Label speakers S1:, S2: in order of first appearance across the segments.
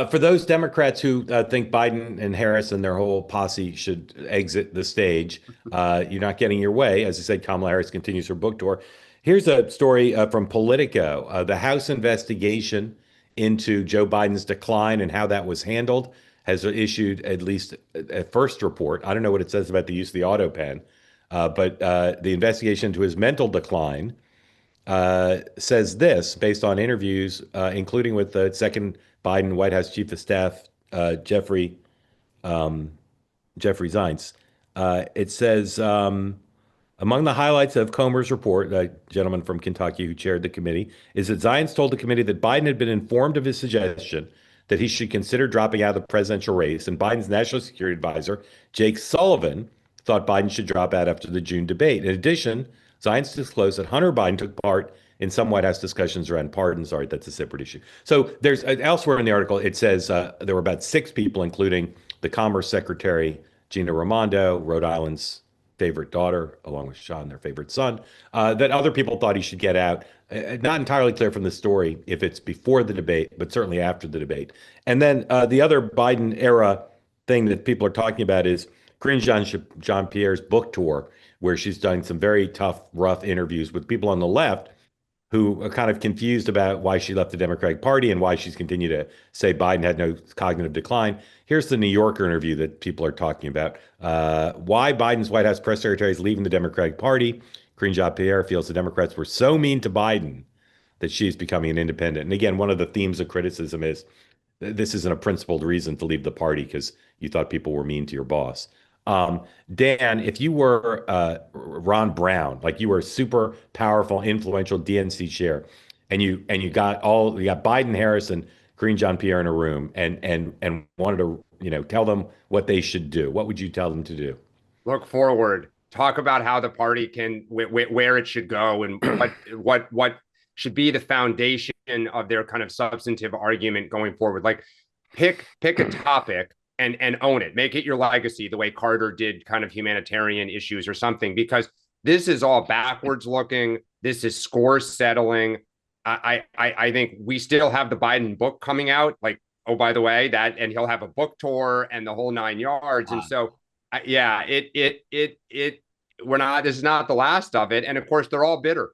S1: For those Democrats who think Biden and Harris and their whole posse should exit the stage, you're not getting your way. As I said, Kamala Harris continues her book tour. Here's a story from Politico. The House investigation into Joe Biden's decline and how that was handled has issued at least a first report. I don't know what it says about the use of the auto pen, but the investigation into his mental decline says this based on interviews, including with the second Biden White House Chief of Staff, Jeffrey Jeffrey Zients. It says among the highlights of Comer's report, a gentleman from Kentucky who chaired the committee, is that Zients told the committee that Biden had been informed of his suggestion that he should consider dropping out of the presidential race, and Biden's national security advisor, Jake Sullivan, thought Biden should drop out after the June debate. In addition, Zients disclosed that Hunter Biden took part in some White House discussions around pardons. All right, that's a separate issue. So there's elsewhere in the article, it says there were about six people, including the Commerce Secretary, Gina Raimondo, Rhode Island's favorite daughter, along with Sean, their favorite son, that other people thought he should get out. Not entirely clear from the story if it's before the debate, but certainly after the debate. And then the other Biden era thing that people are talking about is Karine Jean-Pierre's book tour, where she's done some very tough, rough interviews with people on the left who are kind of confused about why she left the Democratic Party and why she's continued to say Biden had no cognitive decline. Here's the New Yorker interview that people are talking about. Why Biden's White House press secretary is leaving the Democratic Party. Karine Jean-Pierre feels the Democrats were so mean to Biden that she's becoming an independent. And again, one of the themes of criticism is this isn't a principled reason to leave the party because you thought people were mean to your boss. Dan, if you were Ron Brown, like you were a super powerful, influential DNC chair, and you got Biden, Harris, and Karine Jean-Pierre in a room, and wanted to tell them what they should do, what would you tell them to do?
S2: Look forward. Talk about how the party can where it should go and what should be the foundation of their kind of substantive argument going forward. Like pick a topic and own it. Make it your legacy, the way Carter did kind of humanitarian issues or something, because this is all backwards looking. This is score settling. I think we still have the Biden book coming out. Like, oh, by the way, and he'll have a book tour and the whole nine yards. And so, yeah, we're not, this is not the last of it. And of course, they're all bitter.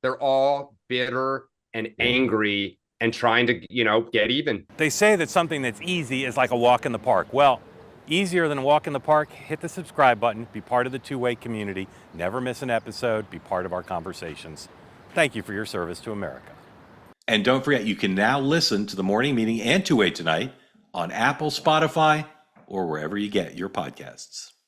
S2: They're all bitter and angry and trying to, get even.
S3: They say that something that's easy is like a walk in the park. Well, easier than a walk in the park, hit the subscribe button, be part of the two-way community, never miss an episode, be part of our conversations. Thank you for your service to America.
S1: And don't forget, you can now listen to the morning meeting and Two-Way Tonight on Apple, Spotify, or wherever you get your podcasts.